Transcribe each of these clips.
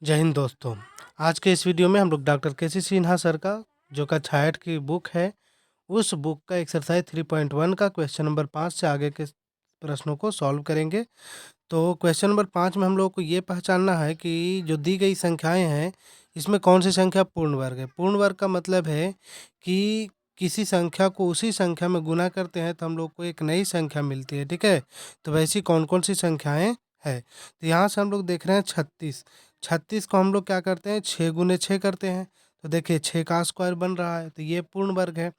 जय हिंद दोस्तों। आज के इस वीडियो में हम लोग डॉक्टर के.सी. सिन्हा सर का जो कक्षा 8 की बुक है, उस बुक का एक्सरसाइज 3.1 का क्वेश्चन नंबर 5 से आगे के प्रश्नों को सॉल्व करेंगे। तो क्वेश्चन नंबर 5 में हम लोग को ये पहचानना है कि जो दी गई संख्याएं हैं, इसमें कौन सी संख्या पूर्ण वर्ग है। पूर्ण वर्ग का मतलब है कि किसी संख्या को उसी संख्या में गुना करते हैं तो हम लोग को एक नई संख्या मिलती है, ठीक है। तो वैसी कौन कौन सी संख्याएं हैं, तो यहाँ से हम लोग देख रहे हैं 36। 36 को हम लोग क्या करते हैं, 6 गुने 6 करते हैं। तो देखिए 6 का स्क्वायर बन रहा है, तो ये पूर्ण वर्ग है।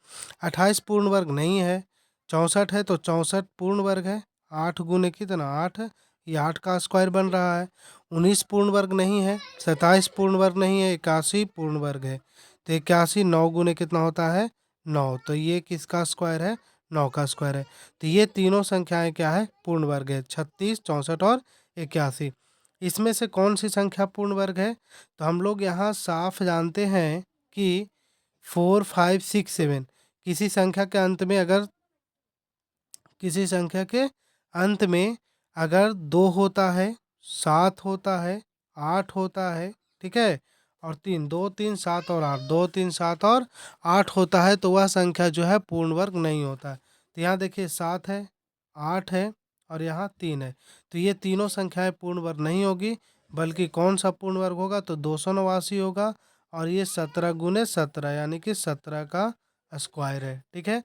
28 पूर्ण वर्ग नहीं है। 64 है तो 64 पूर्ण वर्ग है। 8 गुने कितना 8, ये 8 का स्क्वायर बन रहा है। 19 पूर्ण वर्ग नहीं है। 27 पूर्ण वर्ग नहीं है। 81 पूर्ण वर्ग है। तो 81 9 गुने कितना होता है 9, तो ये किसका स्क्वायर है, 9 का स्क्वायर है। तो ये तीनों संख्याएं क्या है, पूर्ण वर्ग है, 36, 64 और 81। इसमें से कौन सी संख्या पूर्ण वर्ग है, तो हम लोग यहाँ साफ जानते हैं कि 4, 5, 6, 7 किसी संख्या के अंत में अगर किसी संख्या के अंत में अगर 2 होता है, 7 होता है, 8 होता है, ठीक है, और 3, 2, 3, 7 और 8, 2, 3, 7 और 8 होता है, तो वह संख्या जो है पूर्ण वर्ग नहीं होता है। तो यहाँ देखिए 7 है, 8 है और यहाँ 3 है, तो ये तीनों संख्याएं पूर्ण वर्ग नहीं होगी, बल्कि कौन सा पूर्ण वर्ग होगा, तो 289 होगा। और ये 17 गुने 17 यानी कि 17 का स्क्वायर है, ठीक है।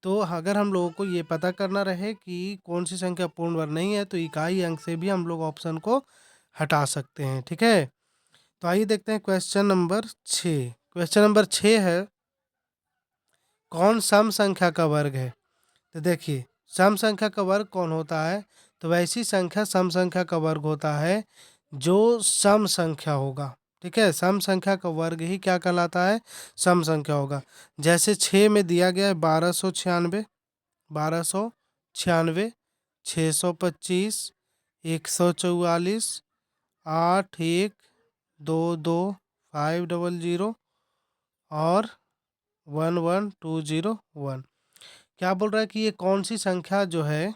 तो अगर हम लोगों को ये पता करना रहे कि कौन सी संख्या पूर्ण वर्ग नहीं है, तो इकाई अंक से भी हम लोग ऑप्शन को हटा सकते हैं, ठीक है। तो आइए देखते हैं क्वेश्चन नंबर 6। क्वेश्चन नंबर 6 है, कौन सम संख्या का वर्ग है। तो देखिए सम संख्या का वर्ग कौन होता है, तो वैसी संख्या सम संख्या का वर्ग होता है जो सम संख्या होगा, ठीक है। सम संख्या का वर्ग ही क्या कहलाता है, सम संख्या होगा। जैसे 6 में दिया गया है 1296, 1296, 625, 144, 8, 1, 2, 2, 500 और 11201। क्या बोल रहा है कि ये कौन सी संख्या जो है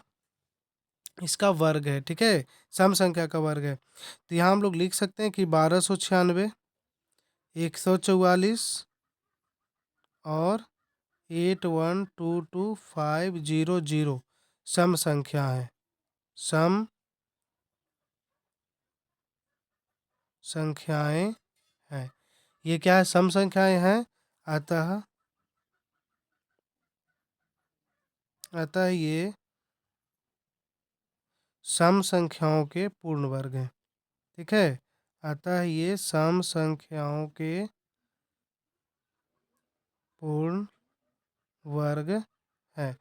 इसका वर्ग है, ठीक है, सम संख्या का वर्ग है। तो यहाँ हम लोग लिख सकते हैं कि 1296, 144 और 8122 500 सम संख्या है, सम संख्याएं हैं। ये क्या है, सम संख्याएं हैं। अतः अतः ये सम संख्याओं के पूर्ण वर्ग हैं, ठीक है। अतः ये सम संख्याओं के पूर्ण वर्ग है।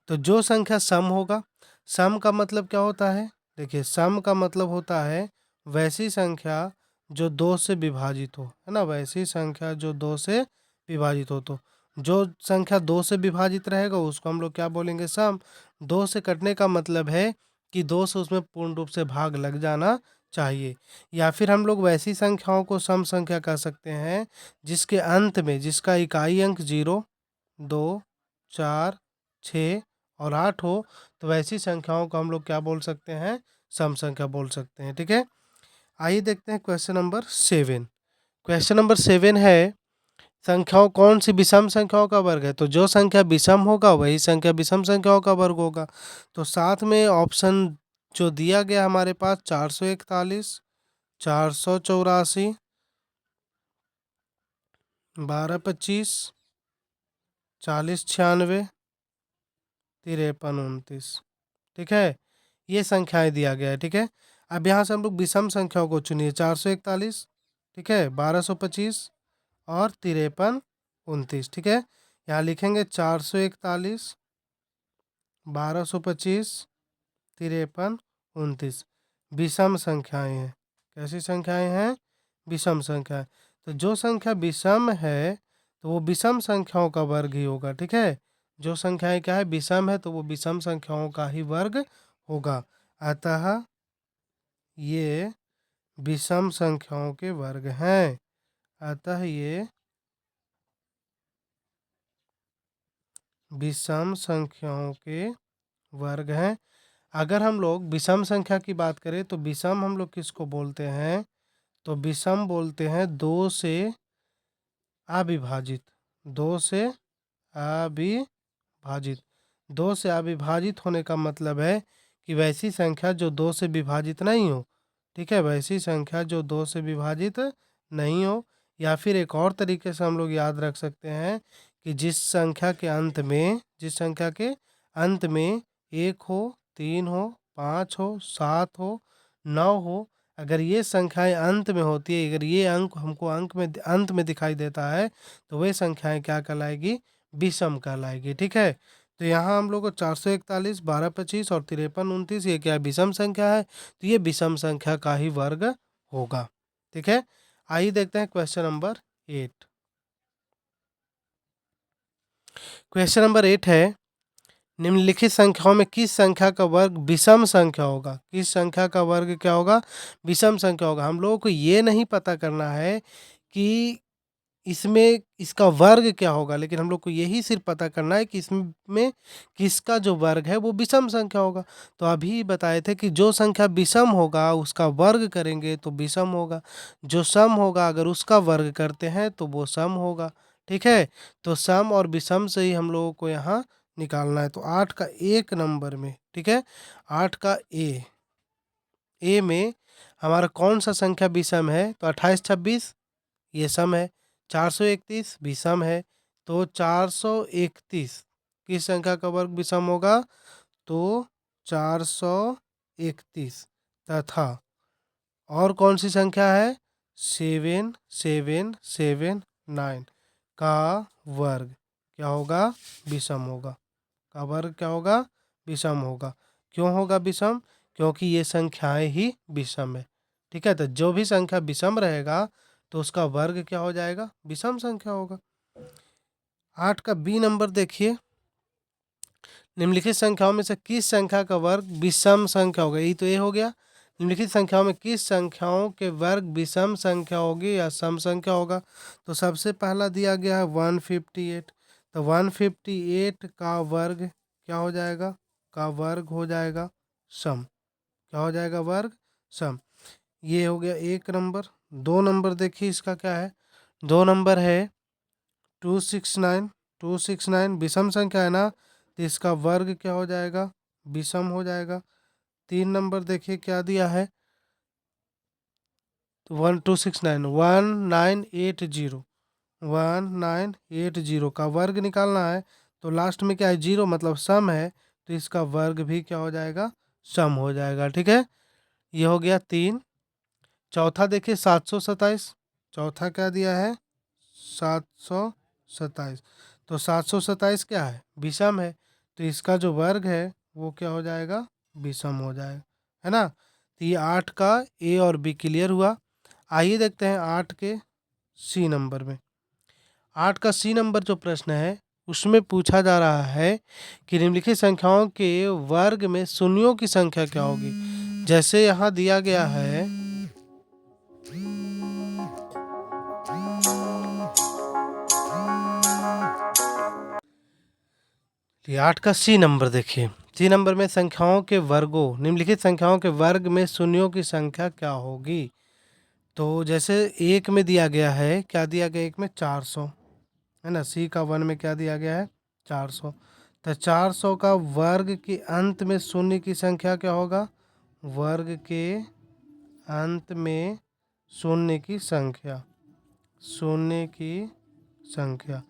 तो जो संख्या सम होगा, सम का मतलब क्या होता है, देखिए सम का मतलब होता है वैसी संख्या जो 2 से विभाजित हो, है ना, वैसी संख्या जो 2 से विभाजित हो। तो जो संख्या 2 से विभाजित रहेगा उसको हम लोग क्या बोलेंगे, सम। 2 से कटने का मतलब है कि 2 से उसमें पूर्ण रूप से भाग लग जाना चाहिए। या फिर हम लोग वैसी संख्याओं को सम संख्या कह सकते हैं जिसके अंत में जिसका इकाई अंक 0, 2, 4, 6 और 8 हो, तो वैसी संख्याओं को हम लोग क्या बोल सकते हैं, सम संख्या बोल सकते हैं, ठीक है। आइए देखते हैं क्वेश्चन नंबर 7। क्वेश्चन नंबर 7 है, संख्याओं कौन सी विषम संख्याओं का वर्ग है। तो जो संख्या विषम होगा वही संख्या विषम संख्याओं का वर्ग होगा। तो साथ में ऑप्शन जो दिया गया हमारे पास 441, 484, 1225, 4096, 5329, ठीक है, ये संख्याएं दिया गया है, ठीक है। अब यहाँ से हम लोग विषम संख्याओं को चुनिए, 441, ठीक है, 1225 और 5329, ठीक है। यहाँ लिखेंगे 441, 1225, 5329 विषम संख्याएं हैं। कैसी संख्याएं हैं, विषम संख्या। तो जो संख्या विषम है तो वो विषम संख्याओं का वर्ग ही होगा, ठीक है। जो संख्याएं क्या है, विषम है, तो वो विषम संख्याओं का ही वर्ग होगा। अतः ये विषम संख्याओं के वर्ग हैं। अतः ये विषम संख्याओं के वर्ग हैं। अगर हम लोग विषम संख्या की बात करें तो विषम हम लोग किसको बोलते हैं, तो विषम बोलते हैं 2 से अविभाजित, 2 से अविभाजित। 2 से अविभाजित होने का मतलब है कि वैसी संख्या जो 2 से विभाजित नहीं हो, ठीक है, वैसी संख्या जो 2 से विभाजित नहीं हो। या फिर एक और तरीके से हम लोग याद रख सकते हैं कि जिस संख्या के अंत में 1 हो, 3 हो, 5 हो, 7 हो, 9 हो, अगर ये संख्याएं अंत में होती है, अगर ये अंक हमको अंत में दिखाई देता है, तो वे संख्याएं क्या कहलाएगी? विषम कहलाएगी। ठीक है, तो यहाँ हम लोग को 441, 1225 और 5329 ये क्या विषम संख्या है, तो ये विषम संख्या का ही वर्ग होगा। ठीक है, आइए देखते हैं क्वेश्चन नंबर 8। क्वेश्चन नंबर 8 है, निम्नलिखित संख्याओं में किस संख्या का वर्ग विषम संख्या होगा? किस संख्या का वर्ग क्या होगा? विषम संख्या होगा। हम लोगों को ये नहीं पता करना है कि इसमें इसका वर्ग क्या होगा, लेकिन हम लोग को यही सिर्फ पता करना है कि इसमें किसका जो वर्ग है वो विषम संख्या होगा। तो अभी बताए थे कि जो संख्या विषम होगा उसका वर्ग करेंगे तो विषम होगा, जो सम होगा अगर उसका वर्ग करते हैं तो वो सम होगा। ठीक है, तो सम और विषम से ही हम लोगों को यहाँ निकालना है। तो 8 का 1 नंबर में, ठीक है, 8 का ए में हमारा कौन सा संख्या विषम है? तो 28, 26 ये सम है। 431 भी सम है। तो 431 किस संख्या का वर्ग विषम होगा? तो 431 तथा और कौन सी संख्या है? 7779 का वर्ग क्या होगा? विषम होगा। का वर्ग क्या होगा? विषम होगा। क्यों होगा विषम? क्योंकि ये संख्याएं ही विषम है। ठीक है, तो जो भी संख्या विषम रहेगा तो उसका वर्ग क्या हो जाएगा? विषम संख्या होगा। 8 का बी नंबर देखिए, निम्नलिखित संख्याओं में से किस संख्या का वर्ग विषम संख्या होगा? यही तो ये हो गया। निम्नलिखित संख्याओं में किस संख्याओं के वर्ग विषम संख्या होगी या सम संख्या होगा? तो सबसे पहला दिया गया है 158। तो 158 का वर्ग क्या हो जाएगा? का वर्ग हो जाएगा सम। क्या हो जाएगा? वर्ग सम। ये हो गया 1 नंबर। 2 नंबर देखिए इसका क्या है? 2 नंबर है 269। 269 विषम संख्या है ना, तो इसका वर्ग क्या हो जाएगा? विषम हो जाएगा। 3 नंबर देखिए क्या दिया है? 1269 1980 1980 का वर्ग निकालना है। तो लास्ट में क्या है? 0 मतलब सम है, तो इसका वर्ग भी क्या हो जाएगा? सम हो जाएगा। ठीक है, ये हो गया 3। चौथा देखिए 727। चौथा क्या दिया है? 727। तो 727 क्या है? विषम है, तो इसका जो वर्ग है वो क्या हो जाएगा? विषम हो जाएगा, है ना। तो ये 8 का ए और बी क्लियर हुआ। आइए देखते हैं 8 के सी नंबर में। 8 का सी नंबर जो प्रश्न है उसमें पूछा जा रहा है कि निम्नलिखित संख्याओं के वर्ग में शून्यों की संख्या क्या होगी? जैसे यहाँ दिया गया है 8 का सी नंबर देखिए। सी नंबर में संख्याओं के वर्गों, निम्नलिखित संख्याओं के वर्ग में शून्यों की संख्या क्या होगी? तो जैसे 1 में दिया गया है, क्या दिया गया? 1 में 400 है ना। सी का 1 में क्या दिया गया है? 400। तो 400 का वर्ग के अंत में शून्य की संख्या क्या होगा? वर्ग के अंत में शून्य की संख्या, शून्य की संख्या।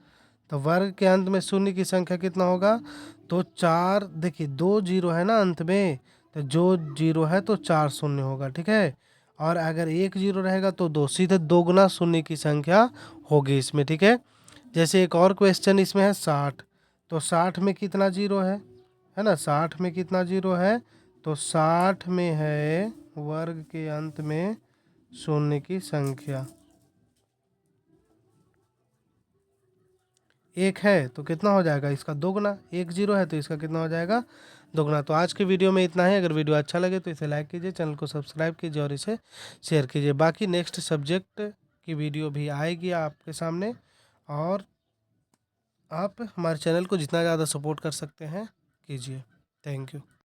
तो वर्ग के अंत में शून्य की संख्या कितना होगा? तो 4, देखिए 2 जीरो है ना अंत में, तो जो जीरो है तो 4 शून्य होगा। ठीक है, और अगर 1 जीरो रहेगा तो 2, सीधे दोगुना शून्य की संख्या होगी इसमें। ठीक है, जैसे एक और क्वेश्चन इसमें है 60। तो 60 में कितना जीरो है ना? 60 में कितना जीरो है? तो 60 में है वर्ग के अंत में शून्य की संख्या 1 है, तो कितना हो जाएगा इसका? दोगुना। 1 जीरो है तो इसका कितना हो जाएगा? दोगुना। तो आज के वीडियो में इतना है। अगर वीडियो अच्छा लगे तो इसे लाइक कीजिए, चैनल को सब्सक्राइब कीजिए और इसे शेयर कीजिए। बाकी नेक्स्ट सब्जेक्ट की वीडियो भी आएगी आपके सामने, और आप हमारे चैनल को जितना ज़्यादा सपोर्ट कर सकते हैं कीजिए। Thank you.